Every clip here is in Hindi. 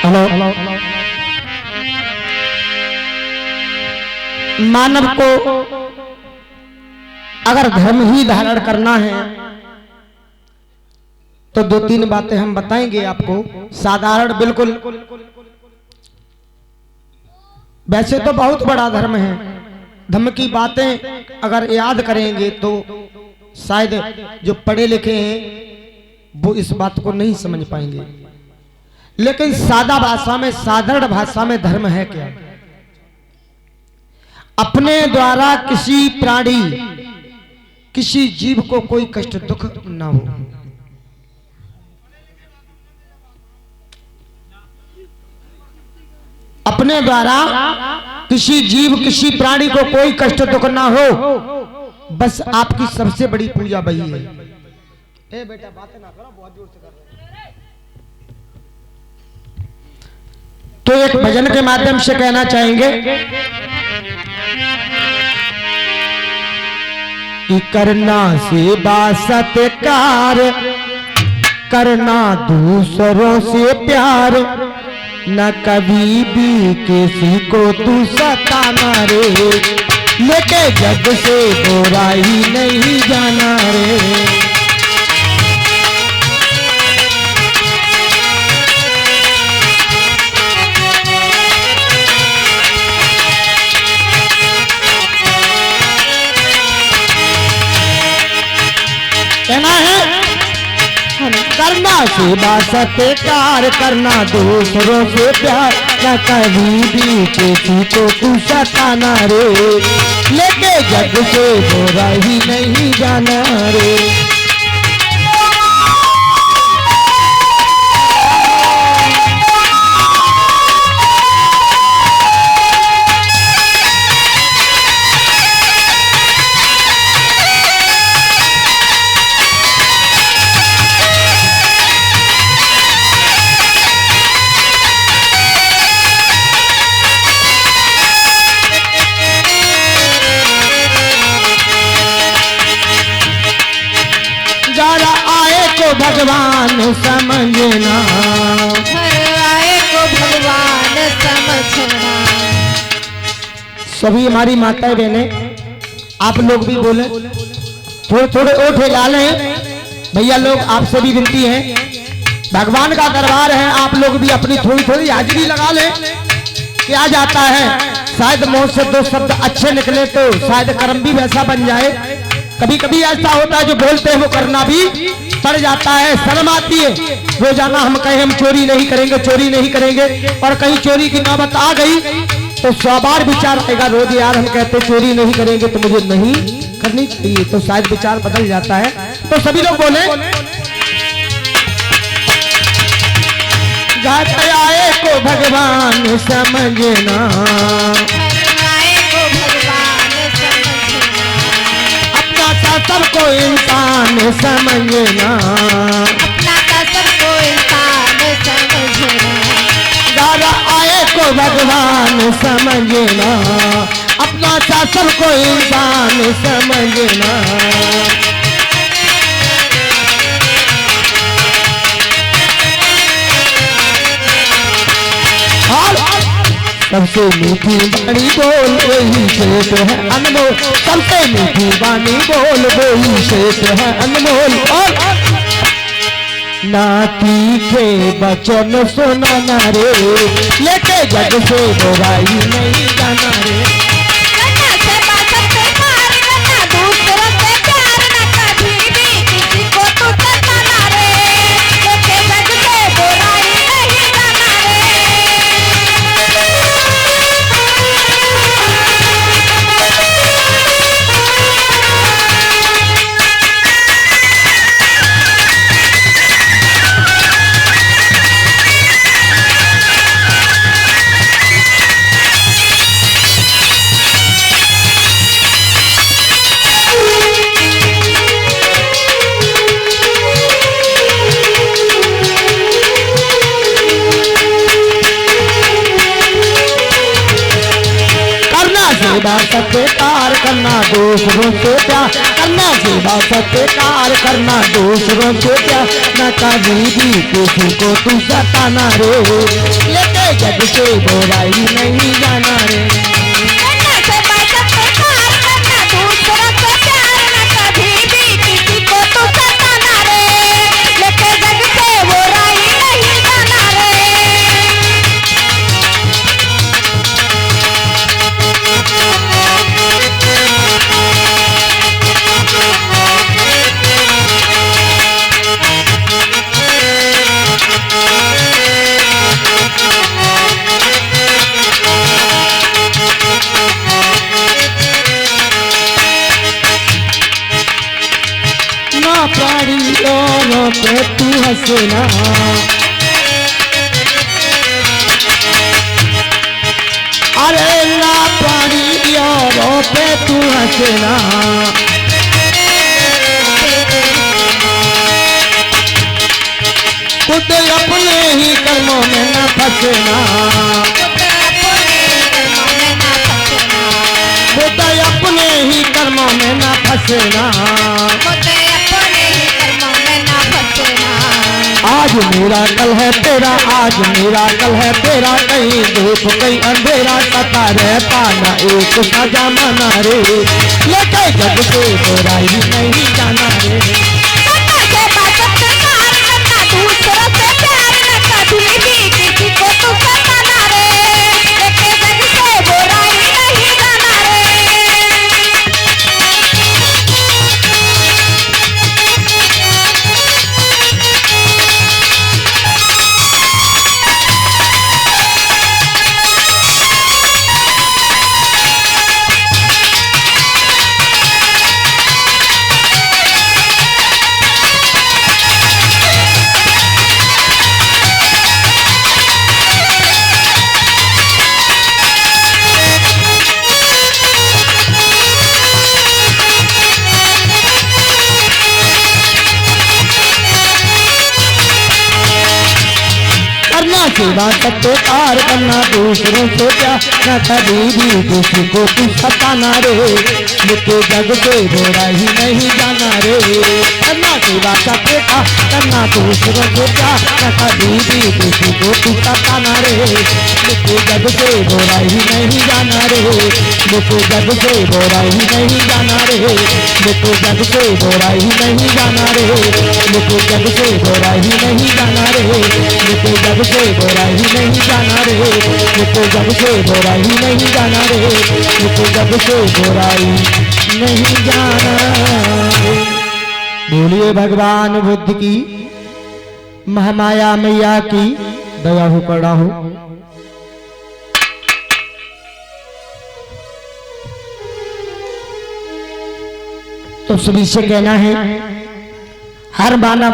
हेलो। मानव को अगर धर्म ही धारण करना है तो दो तीन बातें हम बताएंगे आपको, साधारण बिल्कुल। वैसे तो बहुत बड़ा धर्म है, धर्म की बातें अगर याद करेंगे तो शायद जो पढ़े लिखे हैं वो इस बात को नहीं समझ पाएंगे। लेकिन सादा भाषा में, साधारण भाषा में धर्म है क्या? अपने द्वारा किसी प्राणी, किसी जीव को कोई कष्ट दुख ना हो। अपने द्वारा किसी जीव, किसी प्राणी को कोई कष्ट दुख ना हो, बस आपकी सबसे बड़ी पूजा वही है। ए बेटा बातें ना करो, बहुत जोर से कर रहे हैं। तो एक भजन के माध्यम से कहना चाहेंगे कि करना सेवा सत्कार, करना दूसरों से प्यार, न कभी भी किसी को तू सताना रे, लेके जग से बुराई नहीं जाना रे। कहना है करना सेवा सत्कार, करना दूसरों से प्यार, न कभी भी किसी को तू सताना रे, लेके जग से बुराई नहीं जाना रे। भगवान समझना, आए को भगवान समझना। सभी हमारी माताएं बहनें, आप लोग भी बोले, थोड़े थोड़े ओठ हिला लें भैया लोग, आपसे भी विनती है, भगवान का दरबार है, आप लोग भी अपनी थोड़ी थोड़ी हाजिरी लगा लें। क्या जाता है, शायद मुंह से दो शब्द अच्छे निकले तो शायद कर्म भी वैसा बन जाए। कभी कभी ऐसा होता है जो बोलते हैं वो करना भी पड़ जाता है, शर्म आती है। रोजाना हम कहें हम चोरी नहीं करेंगे, चोरी नहीं करेंगे, और कहीं चोरी की नौबत आ गई तो 100 बार विचार आएगा। रोज यार हम कहते चोरी नहीं करेंगे तो मुझे नहीं करनी चाहिए, तो शायद विचार बदल जाता है। तो सभी लोग बोले गाते आए को भगवान समझना, सबको इंसान समझना, अपना का सबको इंसान समझना। दादा आए को भगवान समझना, अपना सा सबको इंसान समझना। सबसे मीठी वाणी बोल वही श्रेष्ठ है अनमोल, सबसे मीठी वाणी बोल वही श्रेष्ठ है अनमोल। और ना तीखे वचन सुनाना रे, लेके जग से बुराई नहीं जाना रे। सेवा सत्कार करना दूसरों से प्यार करना, सेवा सत्कार करना दूसरों से प्यार, न कभी भी किसी को तू सताना रे, लेके जग से बुराई नहीं जाना रे। करना सेवा सत्कार करना दूसरों से प्यार, न कभी भी किसी को तू सताना रे, लेके जग से बुराई नहीं जाना रे। ना प्राणियों पे तू हंसना, अरे ना प्राणियों पे तू हंसना, खुद अपने ही कर्मों में न फंसना, खुद अपने ही कर्मों में न फंसना। आज मेरा कल है तेरा, आज मेरा कल है तेरा, कहीं धूप कहीं अंधेरा, सता रहता न एक सा जमाना रे, लेके जग से बुराई नहीं जाना रे। करना सेवा सत्कार करना दूसरों से प्यार, न कभी भी किसी को तू सताना रे, लेके जग से बुराई नहीं जाना रे। करना सेवा सत्कार करना दूसरों से प्यार, न कभी भी किसी को तू सताना रे, लेके जग से बुराई नहीं जाना रे। करना सेवा सत्कार करना दूसरों से प्यार, न कभी भी किसी को तू सताना रे, लेके जग से बुराई नहीं जाना रे, लेके जग से बुराई नहीं जाना रे, लेके जग से बुराई नहीं जाना रे, लेके जग से बुराई नहीं जाना रे, लेके जग से बुराई नहीं जाना रे, लेके जग से बुराई नहीं जाना रे, लेके जग से बुराई नहीं जाना रे। बोलिए भगवान बुद्ध की, महामाया मैया की दया हो कड़ा हो। तो सभी से कहना है, हर मानव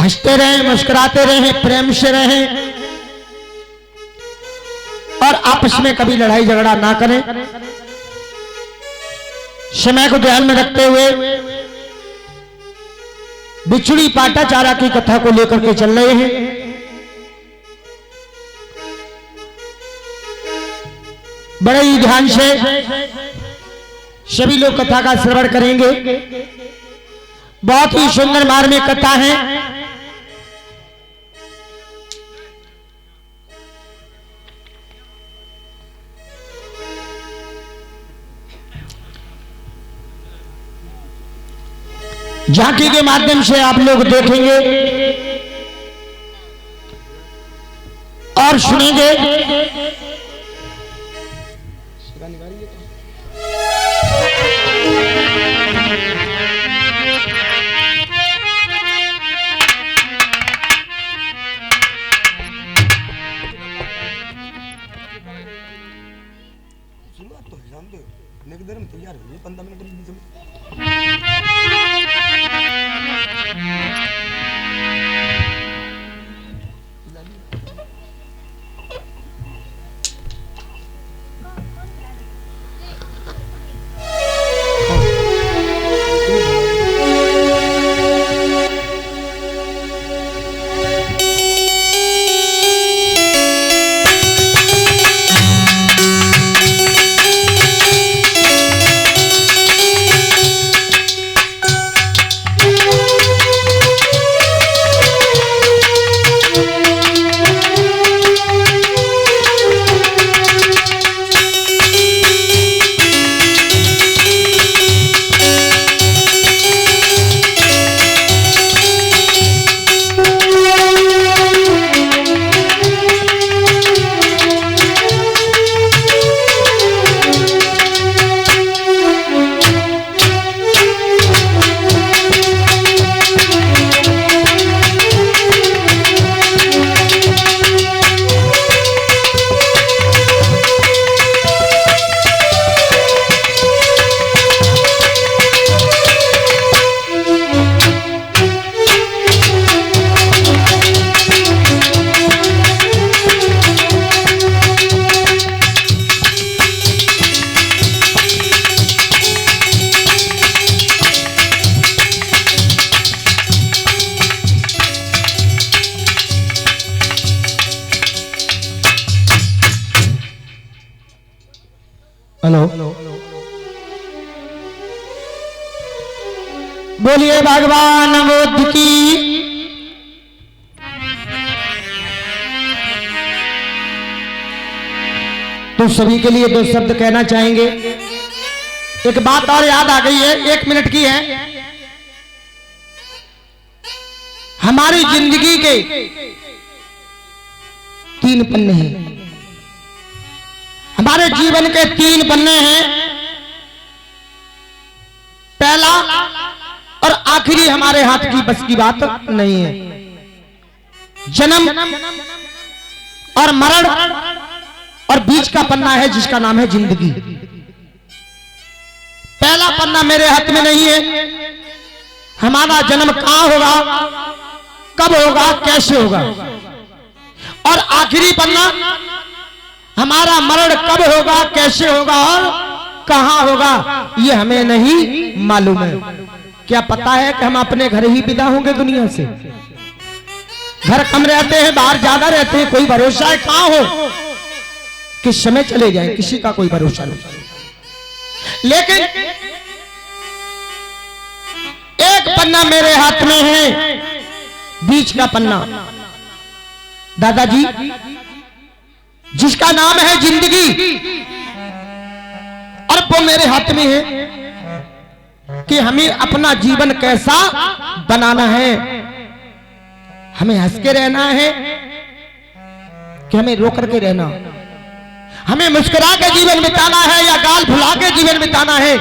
हंसते रहें, मुस्कुराते रहें, प्रेम से रहें और आपस में कभी लड़ाई झगड़ा ना करें। समय को ध्यान में रखते हुए बिछड़ी पाटा चारा की कथा को लेकर के चल रहे हैं। बड़े ही ध्यान से सभी लोग कथा का श्रवण करेंगे। बहुत ही सुंदर मार्मिक कथा है। झांकी के माध्यम से आप लोग देखेंगे और सुनेंगे। शुरुआत तो जानते हो, इतने देर में तैयार हुई 15 मिनट के बीच में। हेलो, बोलिए भगवान बुद्ध की। तो सभी के लिए दो शब्द कहना चाहेंगे। एक बात और याद आ गई है, 1 मिनट की है। हमारी जिंदगी के 3 पन्ने हैं, हमारे जीवन के 3 पन्ने हैं। पहला और आखिरी हमारे हाथ की बस की बात नहीं है। जन्म और मरण और बीच का पन्ना है जिसका नाम है जिंदगी। पहला पन्ना मेरे हाथ में नहीं है, हमारा जन्म कहां होगा, कब होगा, कैसे होगा। और आखिरी पन्ना हमारा मरण कब होगा, कैसे होगा और कहां होगा, ये हमें नहीं मालूम है। क्या पता है कि हम अपने घर ही विदा होंगे दुनिया से? घर कम रहते हैं, बाहर ज्यादा रहते हैं, कोई भरोसा है कहां हो, किस समय चले जाए, किसी का कोई भरोसा नहीं। लेकिन एक पन्ना मेरे हाथ में है, बीच का पन्ना दादाजी, जिसका नाम है जिंदगी। और वो मेरे हाथ में है कि हमें अपना जीवन कैसा बनाना है। हमें हंस के रहना है कि हमें रो करके रहना, हमें मुस्कुरा के जीवन बिताना है या गाल फुला के जीवन बिताना है।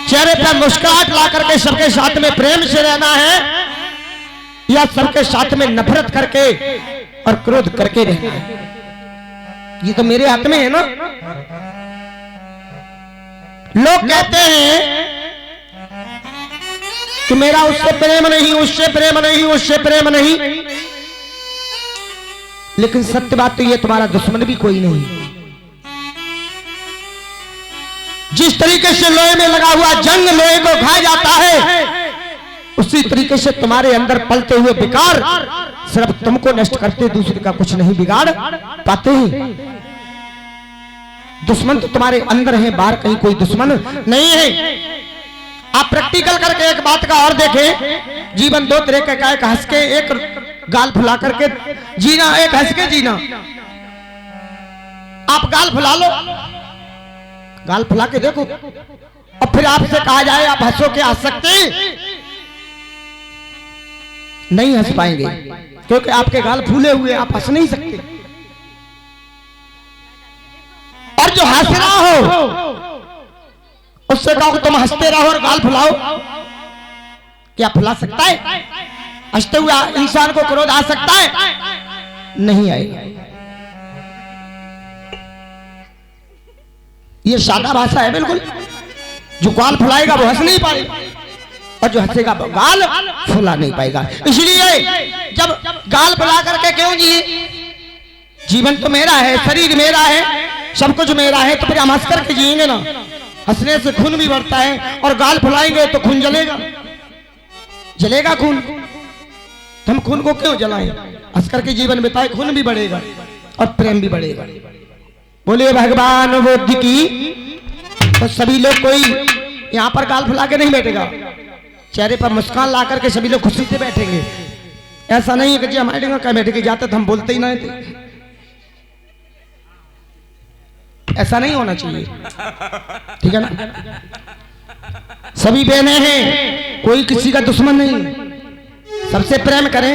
चेहरे पर मुस्कुराहट ला करके सबके साथ में प्रेम से रहना है या सबके साथ में नफरत करके और क्रोध करके रहना है। ये तो मेरे हाथ में है ना। लोग कहते हैं कि मेरा उससे प्रेम नहीं, उससे प्रेम नहीं, उससे प्रेम नहीं। लेकिन सत्य बात तो ये, तुम्हारा दुश्मन भी कोई नहीं। जिस तरीके से लोहे में लगा हुआ जंग लोहे को खा जाता है, उसी तरीके से तुम्हारे अंदर पलते हुए विकार सिर्फ तुमको नष्ट करते, दूसरे का कुछ नहीं बिगाड़ पाते हैं। दुश्मन तो तुम्हारे अंदर है, बाहर कहीं कोई दुश्मन नहीं है। आप प्रैक्टिकल करके एक बात का और देखें, जीवन 2 तरह का है, एक हंस के, एक गाल फुला करके जीना, एक हंस के जीना। आप गाल फुला लो, गाल फुला के देखो, और फिर आपसे कहा जाए आप हंसो के हंस सकते नहीं, हंस पाएंगे क्योंकि आपके गाल फूले हुए, आप हंस नहीं सकते। और जो हंस रहा हो उससे कहो तुम हंसते रहो और गाल फुलाओ, क्या फुला सकता है? हंसते हुए इंसान को क्रोध आ सकता है? नहीं आएगा। ये सादा भाषा है बिल्कुल। जो गाल फुलाएगा वो हंस नहीं पाएगा और जो हंसेगा वो गाल फुला नहीं पाएगा। इसलिए जब गाल फुला करके क्यों जी, जीवन तो मेरा है, शरीर मेरा है, सब कुछ मेरा है, तो फिर हम हंस करके जिएंगे ना। हंसने से खून भी बढ़ता है और गाल फुलाएंगे तो खून जलेगा, जलेगा खून। तो हम खून को क्यों जलाएं? हंस करके जीवन बिताए, खून भी बढ़ेगा और प्रेम भी बढ़ेगा। बोलिए भगवान बुद्ध की। तो सभी लोग कोई यहाँ पर गाल फुला के नहीं बैठेगा, चेहरे पर मुस्कान ला करके सभी लोग खुशी से बैठेंगे। ऐसा नहीं है कि जी हमारे जगह क्या बैठे के जाते तो हम बोलते ही नहीं थे। ऐसा नहीं होना चाहिए, ठीक है ना। सभी बहनें हैं, कोई किसी का दुश्मन नहीं, सबसे प्रेम करें।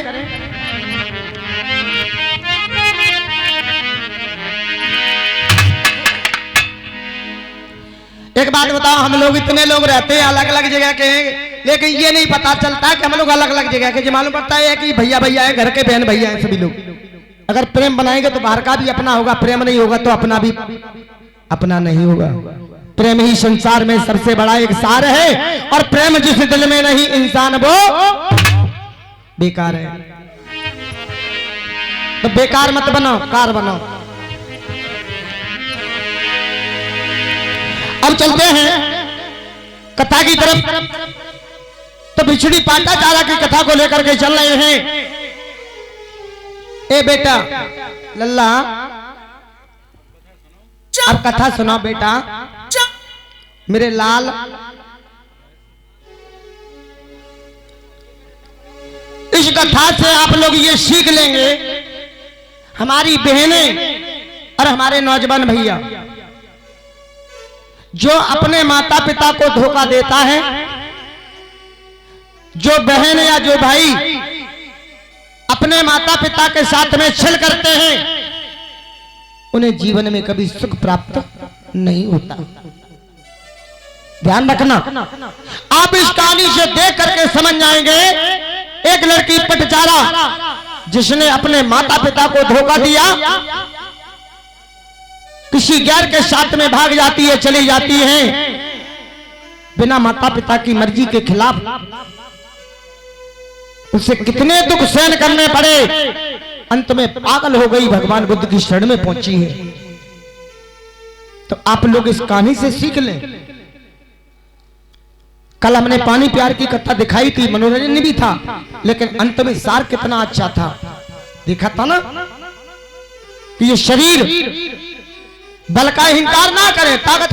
एक बात बताओ, हम लोग इतने लोग रहते हैं अलग अलग जगह के, लेकिन ये नहीं पता चलता कि हम लोग अलग अलग जगह के। जो मालूम पड़ता है कि भैया भैया है, घर के बहन भैया है सभी लोग। अगर प्रेम बनाएंगे तो बाहर का भी अपना होगा, प्रेम नहीं होगा तो अपना भी अपना नहीं होगा। प्रेम ही संसार में सबसे बड़ा एक सार है, और प्रेम जिस दिल में नहीं इंसान वो बेकार है। तो बेकार मत बनो, कार बनो। अब चलते हैं कथा की तरफ। तो बिछड़ी पाटाचारा की कथा को लेकर के चल रहे हैं। ए बेटा लल्ला, अब कथा सुना बेटा मेरे लाल। इस कथा से आप लोग ये सीख लेंगे, हमारी बहनें और हमारे नौजवान भैया, जो अपने माता पिता को धोखा देता है, जो बहन या जो भाई अपने माता पिता के साथ में छल करते हैं, उन्हें जीवन में कभी सुख प्राप्त नहीं होता। ध्यान रखना। आप इस कहानी से देख करके समझ जाएंगे, एक लड़की पटचारा जिसने अपने माता पिता को धोखा दिया, किसी गैर के साथ में भाग जाती है, चली जाती है बिना माता पिता की मर्जी के खिलाफ। उसे कितने दुख सहन करने पड़े, अंत में पागल हो गई, भगवान बुद्ध की शरण में पहुंची है। तो आप लोग इस कहानी से सीख लें। कल हमने पानी प्यार की कथा दिखाई थी, मनोरंजन भी था, लेकिन अंत में सार कितना अच्छा था, देखा था ना कि ये शरीर बल का हिंकार ना करे, ताकत